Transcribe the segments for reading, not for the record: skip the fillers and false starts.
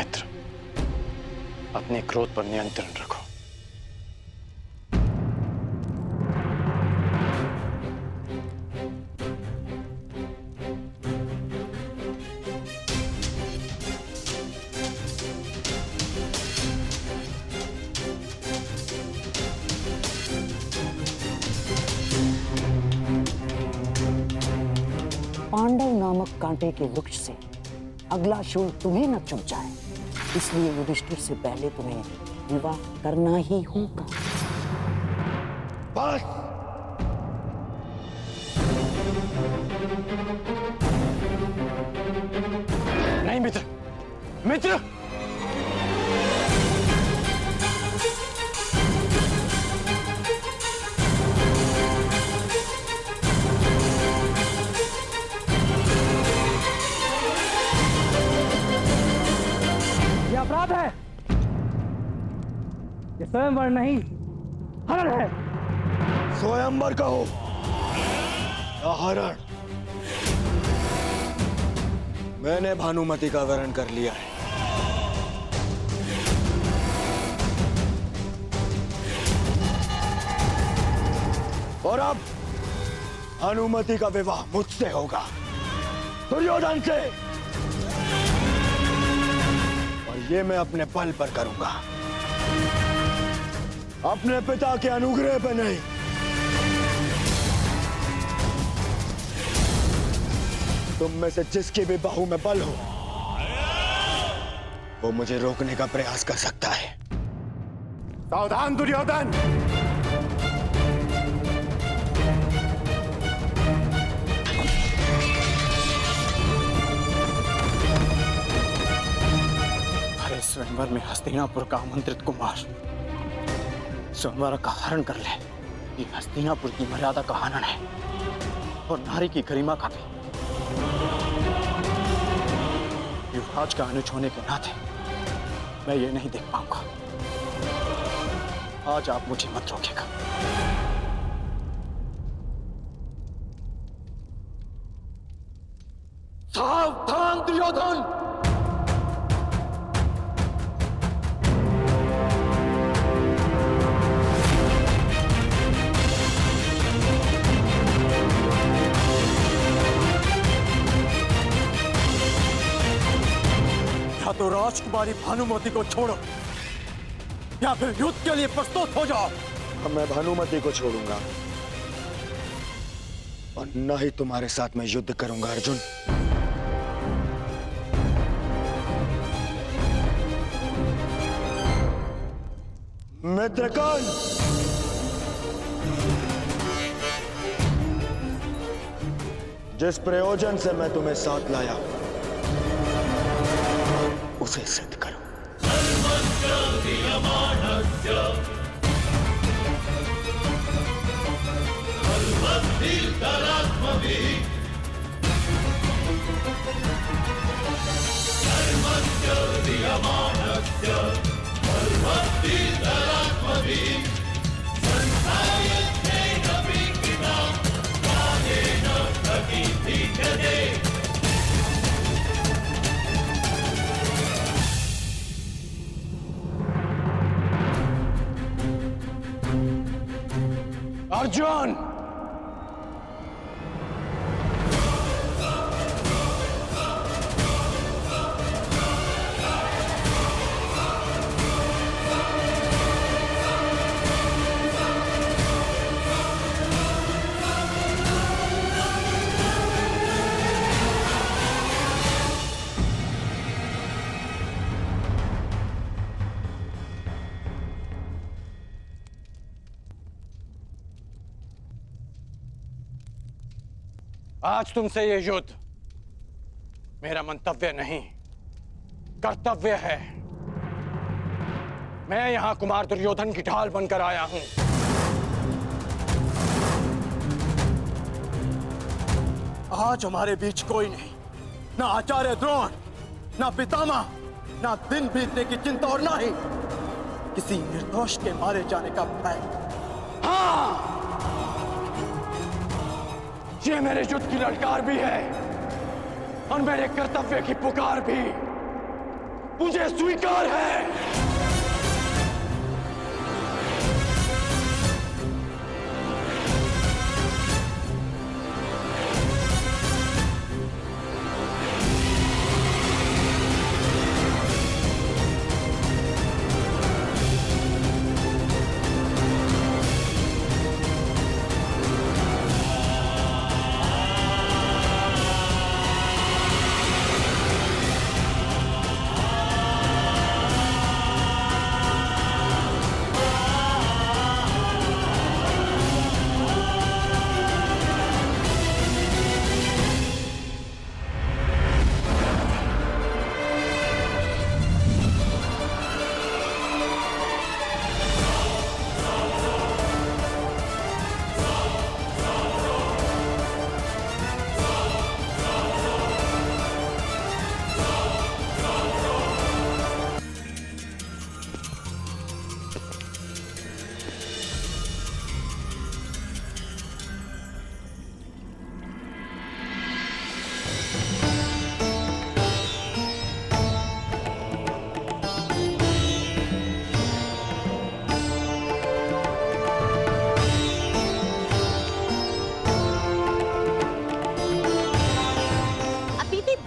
मित्र, अपने क्रोध पर नियंत्रण रखो। पांडव नामक कांटे के वृक्ष से अगला शूल तुम्हें न चुभ जाए, इसलिए युधिष्ठिर से पहले तुम्हें विवाह करना ही होगा। बस। नहीं मित्र, मित्र, अपराध है, ये स्वयंवर नहीं, हरण है। स्वयंवर कहो या हरण, मैंने भानुमति का वरण कर लिया है। और अब भानुमति का विवाह मुझसे होगा, दुर्योधन से। ये मैं अपने बल पर करूंगा, अपने पिता के अनुग्रह पर नहीं। तुम में से जिसकी भी बाहु में बल हो, वो मुझे रोकने का प्रयास कर सकता है। सावधान दुर्योधन! स्वयंवर में हस्तिनापुर का आमंत्रित कुमार स्वयंवर का हरण कर ले, ये हस्तिनापुर की मर्यादा का हनन है और नारी की गरिमा का भी। युवराज का अनुज होने के नाते मैं ये नहीं देख पाऊंगा। आज आप मुझे मत रोकेगा। सावधान दुर्योधन! तो राजकुमारी भानुमति को छोड़ो या फिर युद्ध के लिए प्रस्तुत हो जाओ। मैं भानुमति को छोड़ूंगा और न ही तुम्हारे साथ मैं युद्ध करूंगा अर्जुन। मित्रगण, जिस प्रयोजन से मैं तुम्हें साथ लाया उसे सिद्ध करो। अर्जुन, आज तुमसे ये युद्ध मेरा मंतव्य नहीं, कर्तव्य है। मैं यहां कुमार दुर्योधन की ढाल बनकर आया हूं। आज हमारे बीच कोई नहीं, ना आचार्य द्रोण, ना पितामह, ना दिन बीतने की चिंता और ना ही किसी निर्दोष के मारे जाने का भय। हाँ, ये मेरे युद्ध की ललकार भी है और मेरे कर्तव्य की पुकार भी। मुझे स्वीकार है।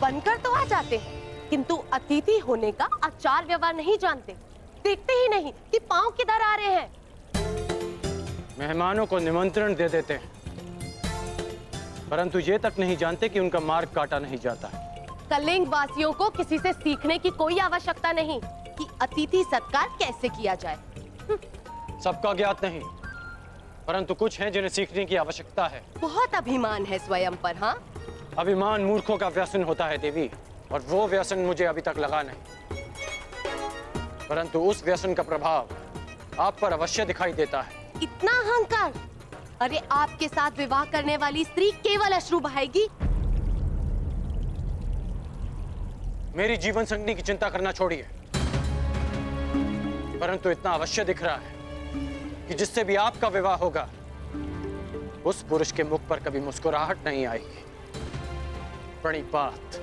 बनकर तो आ जाते हैं, किंतु अतिथि होने का आचार व्यवहार नहीं जानते। देखते ही नहीं कि पांव किधर आ रहे हैं। मेहमानों को निमंत्रण दे देते हैं, परंतु ये तक नहीं जानते कि उनका मार्ग काटा नहीं जाता है। कलिंग वासियों को किसी से सीखने की कोई आवश्यकता नहीं कि अतिथि सत्कार कैसे किया जाए। सबका ज्ञात नहीं, परंतु कुछ हैं जिन्हें सीखने की आवश्यकता है। बहुत अभिमान है स्वयं पर। हाँ, अभिमान मूर्खों का व्यसन होता है देवी, और वो व्यसन मुझे अभी तक लगा नहीं, परंतु उस व्यसन का प्रभाव आप पर अवश्य दिखाई देता है। इतना अहंकार! अरे आपके साथ विवाह करने वाली स्त्री केवल अश्रु बहाएगी। मेरी जीवन संगनी की चिंता करना छोड़िए, परंतु इतना अवश्य दिख रहा है कि जिससे भी आपका विवाह होगा उस पुरुष के मुख पर कभी मुस्कुराहट नहीं आएगी। प्रणिपात।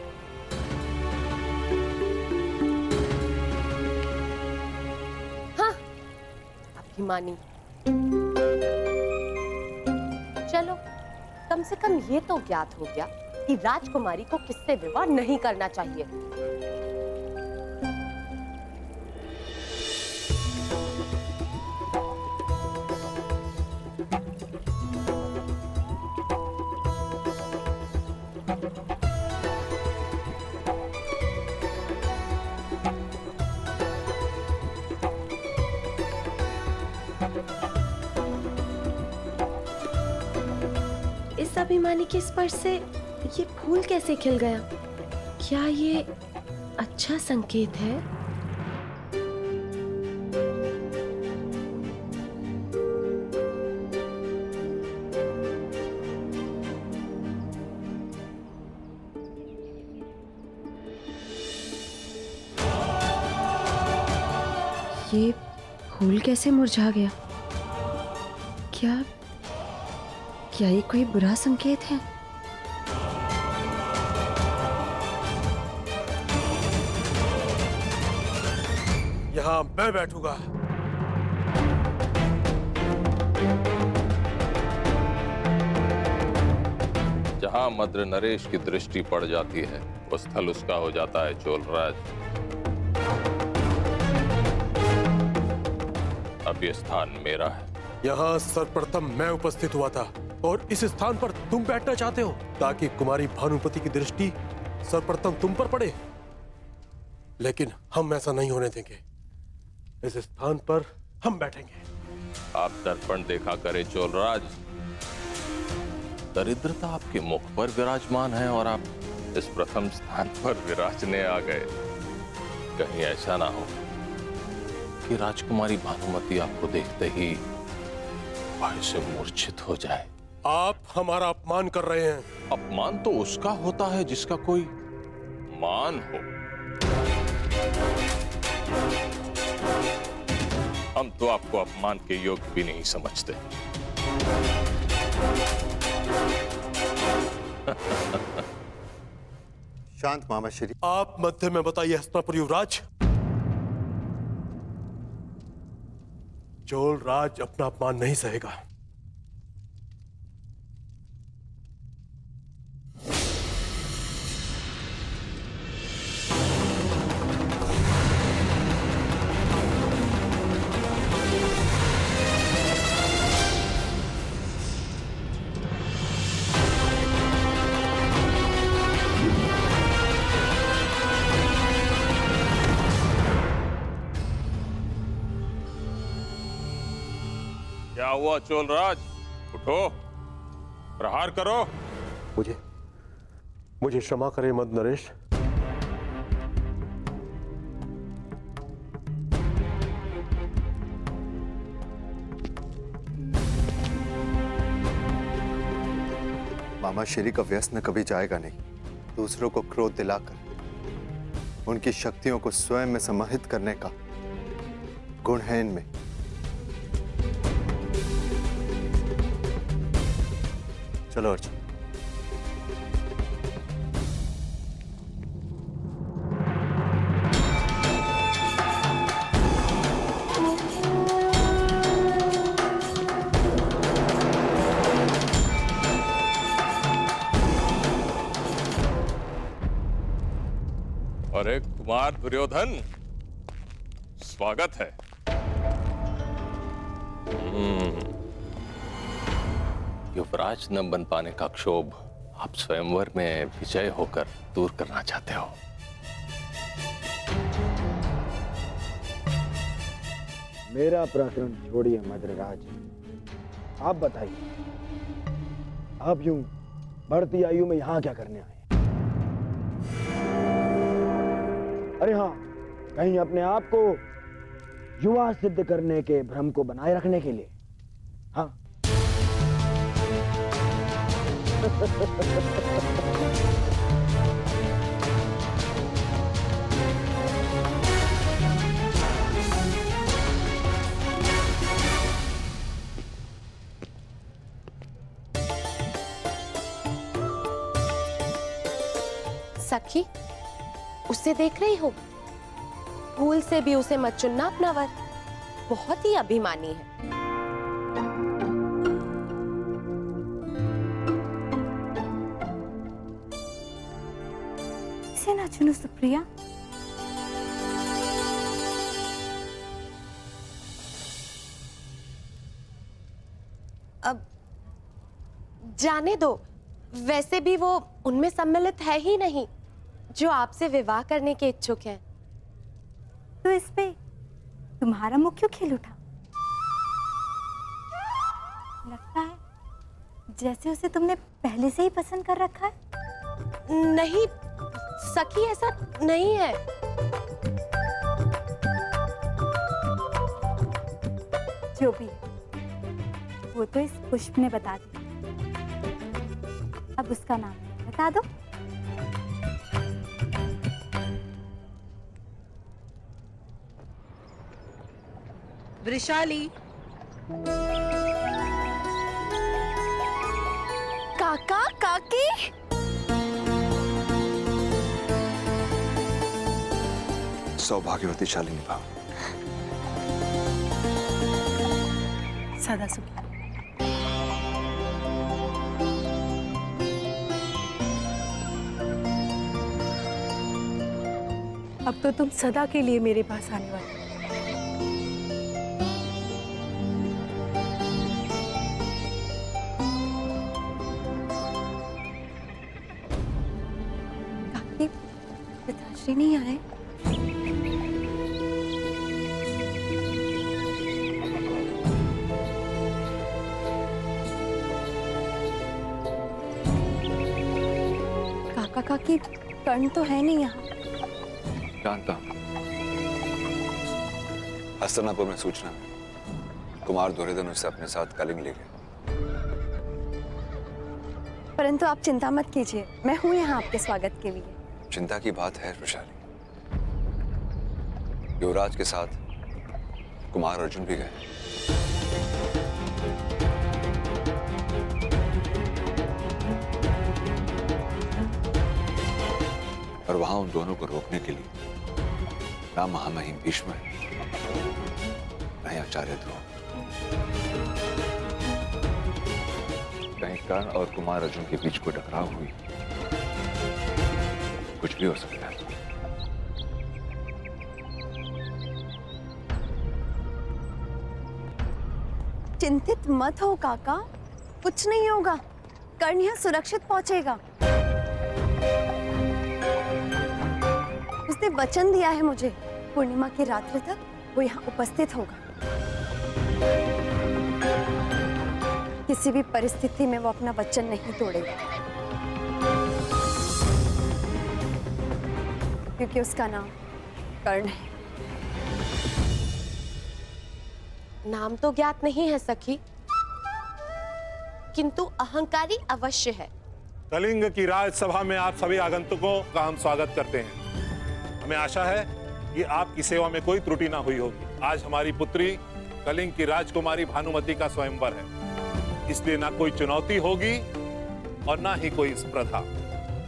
हाँ, अभिमानी। चलो, कम से कम ये तो ज्ञात हो गया कि राजकुमारी को किससे विवाह नहीं करना चाहिए। इस अभिमानी के स्पर्श से ये फूल कैसे खिल गया? क्या ये अच्छा संकेत है? ये फूल कैसे मुरझा गया? क्या ये कोई बुरा संकेत है? यहाँ मैं बैठूंगा। जहां मद्र नरेश की दृष्टि पड़ जाती है वो स्थल उसका हो जाता है चोलराज। अब ये स्थान मेरा है। यहाँ सर्वप्रथम मैं उपस्थित हुआ था और इस स्थान पर तुम बैठना चाहते हो ताकि कुमारी भानुपति की दृष्टि सर्वप्रथम तुम पर पड़े, लेकिन हम ऐसा नहीं होने देंगे। इस स्थान पर हम बैठेंगे। आप दर्पण देखा करे चोलराज, दरिद्रता आपके मुख पर विराजमान है और आप इस प्रथम स्थान पर विराजने आ गए। कहीं ऐसा ना हो कि राजकुमारी भानुमति आपको देखते ही भय से मूर्छित हो जाए। आप हमारा अपमान कर रहे हैं। अपमान तो उसका होता है जिसका कोई मान हो। हम तो आपको अपमान के योग्य भी नहीं समझते। शांत मामा श्री। आप मध्य में बताइए हस्तिनापुर युवराज। चोल राज अपना अपमान नहीं सहेगा। क्या हुआ चोलराज? उठो, प्रहार करो। मुझे क्षमा करे मद नरेश। मामा श्री का व्यसन कभी जाएगा नहीं। दूसरों को क्रोध दिलाकर उनकी शक्तियों को स्वयं में समाहित करने का गुण है इनमें। चलो अर्जुन। अरे कुमार दुर्योधन, स्वागत है। युवराज न बन पाने का क्षोभ आप स्वयंवर में विजय होकर दूर करना चाहते हो। मेरा प्रकरण छोड़िए मद्रराज, आप बताइए, आप यूं बढ़ती आयु में यहां क्या करने आए? अरे हाँ, कहीं अपने आप को युवा सिद्ध करने के भ्रम को बनाए रखने के लिए? हाँ। सखी, उसे देख रही हो? भूल से भी उसे मत चुनना अपना वर, बहुत ही अभिमानी है। इसे ना चुनो सुप्रिया। अब जाने दो, वैसे भी वो उनमें सम्मिलित है ही नहीं जो आपसे विवाह करने के इच्छुक हैं। तो इस पे तुम्हारा मुंह क्यों खिल उठा? लगता है जैसे उसे तुमने पहले से ही पसंद कर रखा है। नहीं सखी, ऐसा नहीं है। जो भी वो तो इस पुष्प ने बता दिया, अब उसका नाम बता दो। वृषाली। काका काकी, सौभाग्यवती शालिनी भाव। सदा सुखी। अब तो तुम सदा के लिए मेरे पास आने वाले। काकी, पिताश्री नहीं आए? काका काकी, कर्ण तो है नहीं यहाँ। जानता हूं। हस्तिनापुर में सूचना मिली, कुमार दुर्योधन उससे अपने साथ कलिंग ले गए। परंतु आप चिंता मत कीजिए, मैं हूं यहाँ आपके स्वागत के लिए। चिंता की बात है वृषाली। युवराज के साथ कुमार अर्जुन भी गए। और वहां उन दोनों को रोकने के लिए ना महामहिम भीष्म है, ना ही आचार्य ध्रुव। कहीं कर्ण और कुमार अर्जुन के बीच कोई टकराव हुई, कुछ भी हो सकता है। चिंतित मत हो काका, कुछ नहीं होगा। कर्ण यहाँ सुरक्षित पहुंचेगा। उसने वचन दिया है मुझे, पूर्णिमा की रात्रि तक वो यहाँ उपस्थित होगा। किसी भी परिस्थिति में वो अपना वचन नहीं तोड़ेगा, क्योंकि उसका नाम कर्ण है। नाम तो ज्ञात नहीं है सखी, किंतु अहंकारी अवश्य है। कलिंग की राजसभा में आप सभी आगंतुकों का हम स्वागत करते हैं। हमें आशा है कि आपकी सेवा में कोई त्रुटि ना हुई होगी। आज हमारी पुत्री कलिंग की राजकुमारी भानुमति का स्वयंवर है, इसलिए ना कोई चुनौती होगी और ना ही कोई स्पर्धा।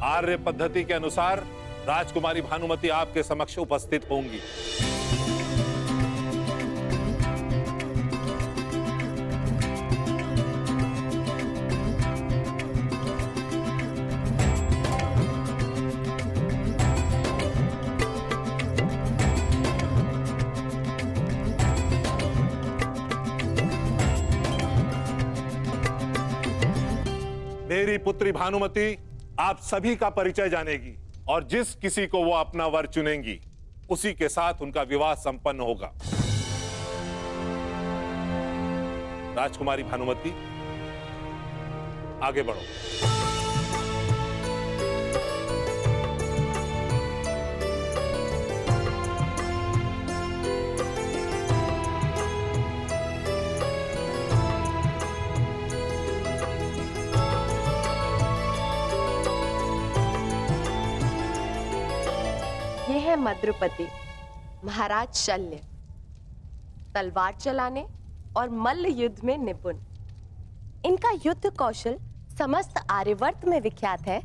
आर्य पद्धति के अनुसार राजकुमारी भानुमति आपके समक्ष उपस्थित होंगी। मेरी पुत्री भानुमति आप सभी का परिचय जानेगी और जिस किसी को वो अपना वर चुनेंगी उसी के साथ उनका विवाह संपन्न होगा। राजकुमारी भानुमति, आगे बढ़ो। ये है मद्रुपति, महाराज शल्य, तलवार चलाने और मल्ल युद्ध में निपुण। इनका युद्ध कौशल समस्त आर्यवर्त में विख्यात है।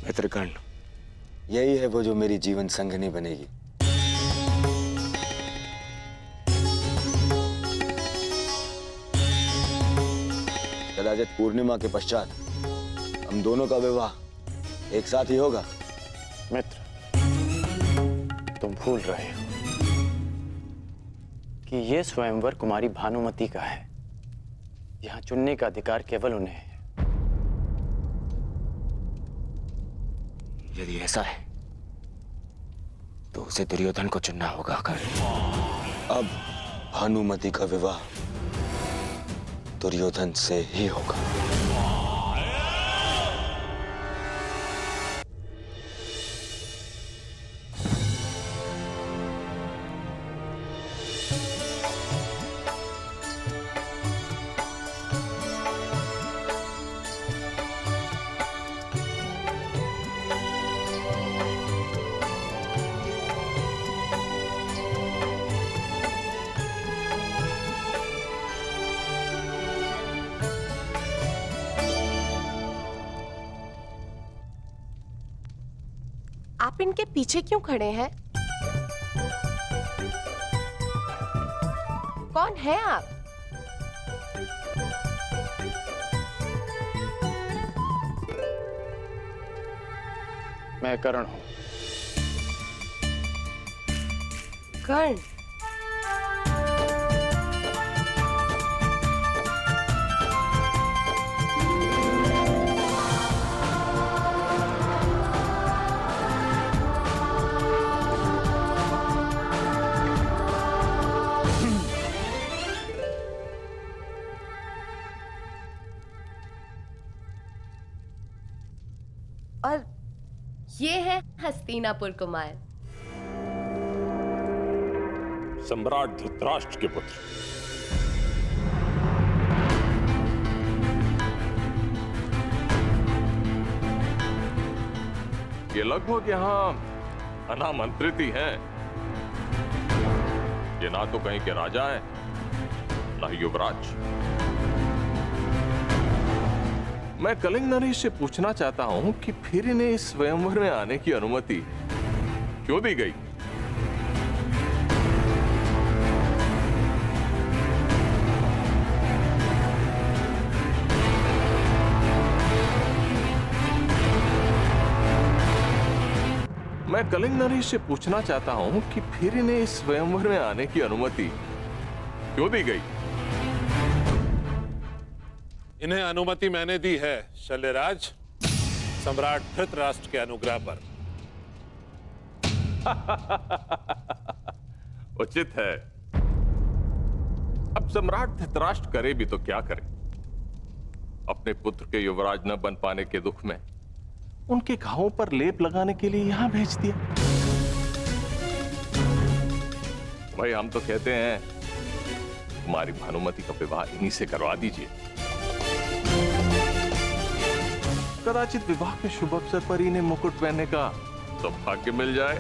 मित्रकर्ण, यही है वो जो मेरी जीवन संगिनी बनेगी। कदाचित पूर्णिमा के पश्चात हम दोनों का विवाह एक साथ ही होगा। मित्र, तुम भूल रहे हो कि ये स्वयंवर कुमारी भानुमति का है। यहाँ चुनने का अधिकार केवल उन्हें है। यदि ऐसा है तो उसे दुर्योधन को चुनना होगा। अब भानुमति का विवाह दुर्योधन से ही होगा। आप इनके पीछे क्यों खड़े हैं? कौन है आप? मैं कर्ण हूं। कर्ण? और ये है हस्तिनापुर कुमार। सम्राट धृतराष्ट्र के पुत्र। ये लगभग यहां अनामंत्रित ही हैं। ये ना तो कहीं के राजा हैं, ना युवराज। मैं कलिंग नरेश से पूछना चाहता हूं कि फिर इन्हें इस स्वयंवर में आने की अनुमति क्यों दी गई? मैं कलिंग नरेश से पूछना चाहता हूं कि फिर इन्हें इस स्वयंवर में आने की अनुमति क्यों दी गई? इन्हें अनुमति मैंने दी है शल्यराज, सम्राट धृतराष्ट्र के अनुग्रह पर। उचित है। अब सम्राट धृतराष्ट्र करे भी तो क्या करे? अपने पुत्र के युवराज न बन पाने के दुख में उनके घावों पर लेप लगाने के लिए यहां भेज दिया। भाई हम तो कहते हैं कुमारी भानुमति का विवाह इन्हीं से करवा दीजिए। कदाचित विवाह के शुभ अवसर पर इन्हें मुकुट पहनने का सौभाग्य मिल जाए।